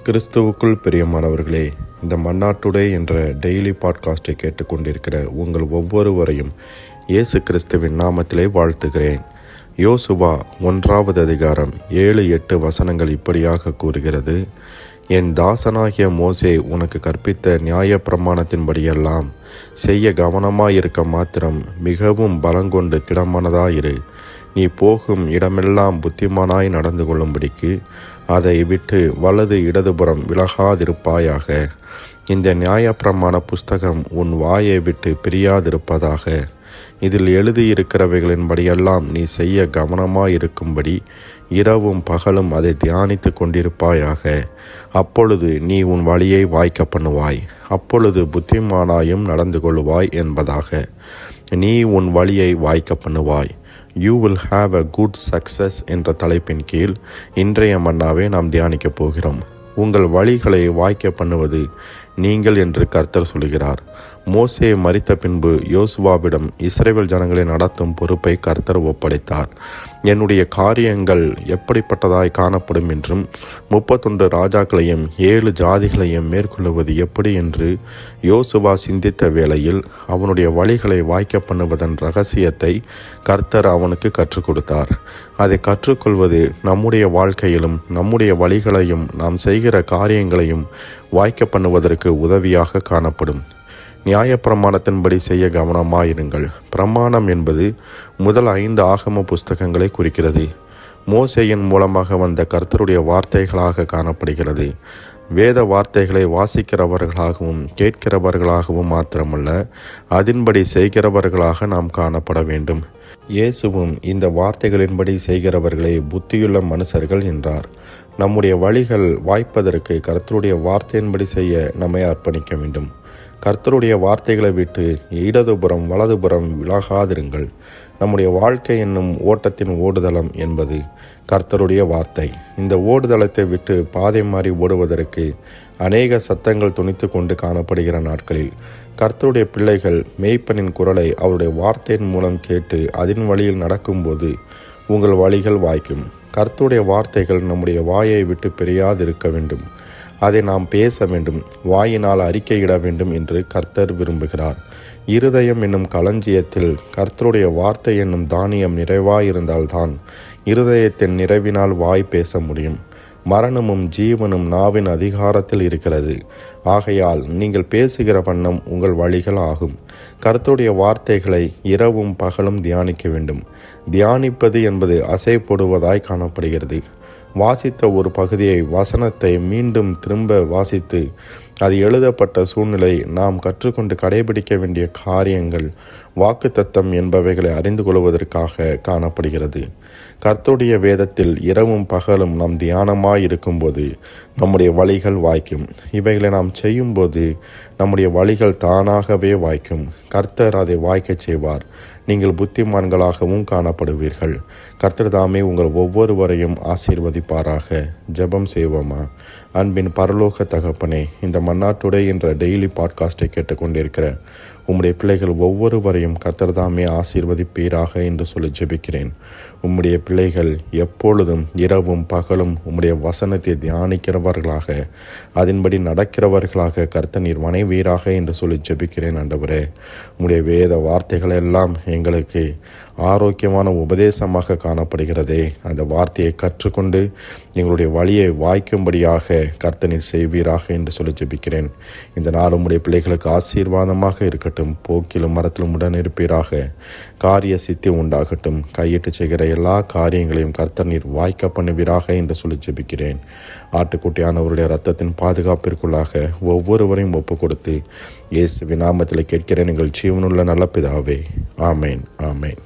கிறிஸ்துவுக்குள் பிரியமானவர்களே, இந்த மன்னாட்டுடே என்ற டெய்லி பாட்காஸ்டை கேட்டுக்கொண்டிருக்கிற உங்கள் ஒவ்வொருவரையும் இயேசு கிறிஸ்துவின் நாமத்திலே வாழ்த்துகிறேன். யோசுவா 1 அதிகாரம் 7-8 வசனங்கள் இப்படியாக கூறுகிறது. என் தாசனாகிய மோசே உனக்கு கற்பித்த நியாய பிரமாணத்தின்படியெல்லாம் செய்ய கவனமாயிருக்க மாத்திரம் மிகவும் பலங்கொண்டு திடமானதாயிரு. நீ போகும் இடமெல்லாம் புத்திமானாய் நடந்து கொள்ளும்படிக்கு அதை விட்டு வலது இடதுபுறம் விலகாதிருப்பாயாக. இந்த நியாயப்பிரமாண புஸ்தகம் உன் வாயை விட்டு பிரியாதிருப்பதாக. இதில் எழுதியிருக்கிறவைகளின்படியெல்லாம் நீ செய்ய கவனமாயிருக்கும்படி இரவும் பகலும் அதை தியானித்து கொண்டிருப்பாயாக. அப்பொழுது நீ உன் வழியை வாய்க்க பண்ணுவாய், அப்பொழுது புத்திமானாயும் நடந்து கொள்ளுவாய் என்பதாக. நீ உன் வழியை வாய்க்க பண்ணுவாய். You will have a good success என்ற தலைப்பின் கீழ் இன்றைய மன்னாவை நாம் தியானிக்கப் போகிறோம். உங்கள் வழிகளை வாய்க்க பண்ணுவது நீங்கள் என்று கர்த்தர் சொல்கிறார். மோசே மரித்த பின்பு யோசுவாவிடம் இஸ்ரவேல் ஜனங்களை நடத்தும் பொறுப்பை கர்த்தர் ஒப்படைத்தார். என்னுடைய காரியங்கள் எப்படிப்பட்டதாய் காணப்படும் என்றும் 31 ராஜாக்களையும் 7 ஜாதிகளையும் மேற்கொள்ளுவது எப்படி என்று யோசுவா சிந்தித்த வேளையில் அவனுடைய வழிகளை வாய்க்க பண்ணுவதன் இரகசியத்தை கர்த்தர் அவனுக்கு கற்றுக் கொடுத்தார். அதை கற்றுக்கொள்வது நம்முடைய வாழ்க்கையிலும் நம்முடைய வழிகளையும் நாம் செய்கிற காரியங்களையும் வாய்க்க பண்ணுவதற்கு உதவியாக காணப்படும். நியாயப்பிரமாணத்தின்படி செய்ய கவனமாயிருங்கள். பிரமாணம் என்பது முதல் 5 ஆகம புஸ்தகங்களை குறிக்கிறது. மோசேயின் மூலமாக வந்த கர்த்தருடைய வார்த்தைகளாக காணப்படுகிறது. வேத வார்த்தைகளை வாசிக்கிறவர்களாகவும் கேட்கிறவர்களாகவும் மாத்திரமல்ல, அதன்படி செய்கிறவர்களாக நாம் காணப்பட வேண்டும். இயேசுவும் இந்த வார்த்தைகளின்படி செய்கிறவர்களே புத்தியுள்ள மனுஷர்கள் என்றார். நம்முடைய வழிகள் வாய்ப்பதற்கு கர்த்தருடைய வார்த்தையின்படி செய்ய நம்மை அர்ப்பணிக்க வேண்டும். கர்த்தருடைய வார்த்தைகளை விட்டு இடதுபுறம் வலதுபுறம் விலகாதிருங்கள். நம்முடைய வாழ்க்கை என்னும் ஓட்டத்தின் ஓடுதளம் என்பது கர்த்தருடைய வார்த்தை. இந்த ஓடுதளத்தை விட்டு பாதை மாறி ஓடுவதற்கு அநேக சத்தங்கள் துணித்து கொண்டு காணப்படுகிற நாட்களில் கர்த்தருடைய பிள்ளைகள் மேய்ப்பனின் குரலை அவருடைய வார்த்தையின் மூலம் கேட்டு அதன் வழியில் நடக்கும்போது உங்கள் வழிகள் வாய்க்கும். கர்த்தருடைய வார்த்தைகள் நம்முடைய வாயை விட்டு பிரியாதிருக்க வேண்டும். அதை நாம் பேச வேண்டும், வாயினால் அறிக்கையிட வேண்டும் என்று கர்த்தர் விரும்புகிறார். இருதயம் என்னும் களஞ்சியத்தில் கர்த்தருடைய வார்த்தை என்னும் தானியம் நிறைவாயிருந்தால்தான் இருதயத்தின் நிறைவினால் வாய் பேச முடியும். மரணமும் ஜீவனும் நாவின் அதிகாரத்தில் இருக்கிறது. ஆகையால் நீங்கள் பேசுகிற வண்ணம் உங்கள் வழிகள் ஆகும். கர்த்தருடைய வார்த்தைகளை இரவும் பகலும் தியானிக்க வேண்டும். தியானிப்பது என்பது அசைப்படுவதாய் காணப்படுகிறது. வாசித்த ஒரு பகுதியை வசனத்தை மீண்டும் திரும்ப வாசித்து அது எழுதப்பட்ட சூழ்நிலை, நாம் கற்றுக்கொண்டு கடைபிடிக்க வேண்டிய காரியங்கள், வாக்குத்தத்தம் என்பவைகளை அறிந்து கொள்வதற்காக காணப்படுகிறது. கர்த்தருடைய வேதத்தில் இரவும் பகலும் நாம் தியானமாய் இருக்கும்போது நம்முடைய வழிகள் வாய்க்கும். இவைகளை நாம் செய்யும்போது நம்முடைய வழிகள் தானாகவே வாய்க்கும். கர்த்தர் அதை வாய்க்கச் செய்வார். நீங்கள் புத்திமான்களாகவும் காணப்படுவீர்கள். கர்த்தர் தாமே உங்கள் ஒவ்வொருவரையும் ஆசீர்வதிப்பாராக. ஜெபம் செய்வோமா? அன்பின் பரலோக தகப்பனே, இந்த மன்னாட்டுடே என்ற டெய்லி பாட்காஸ்டை கேட்டுக்கொண்டிருக்கிற உம்முடைய பிள்ளைகள் ஒவ்வொருவரையும் கர்த்தர் தாமே ஆசீர்வதிப்பீராக என்று சொல்லி ஜெபிக்கிறேன். உம்முடைய பிள்ளைகள் எப்பொழுதும் இரவும் பகலும் உம்முடைய வசனத்தை தியானிக்கிறவர்களாக, அதன்படி நடக்கிறவர்களாக கர்த்தர் நீர் வணைவீராக என்று சொல்லி ஜெபிக்கிறேன். ஆண்டவரே, உம்முடைய வேத வார்த்தைகள் எல்லாம் எங்களுக்கு ஆரோக்கியமான உபதேசமாக காணப்படுகிறதே. அந்த வார்த்தையை கற்றுக்கொண்டு எங்களுடைய வழியை வாய்க்கும்படியாக கர்த்தர் நீர் செய்வீராக என்று சொல்லி ஜெபிக்கிறேன். இந்த நாள் உம்முடைய பிள்ளைகளுக்கு ஆசீர்வாதமாக இருக்கட்டும். போக்கிலும் மரத்திலும் உடன் இருப்பீராக. காரிய சித்தி உண்டாகட்டும். கையிட்டு செய்கிற எல்லா காரியங்களையும் கர்த்தர் நீர் வாய்க்க பண்ணுவீராக என்று சொல்லி ஜெபிக்கிறேன். ஆட்டுக்குட்டியானவருடைய இரத்தத்தின் பாதுகாப்பிற்குள்ளாக ஒவ்வொருவரையும் ஒப்பு கொடுத்து இயேசுவின் நாமத்தில் கேட்கிறேன் எங்கள் ஜீவனுள்ள நல்ல பிதாவே. ஆமேன், ஆமேன்.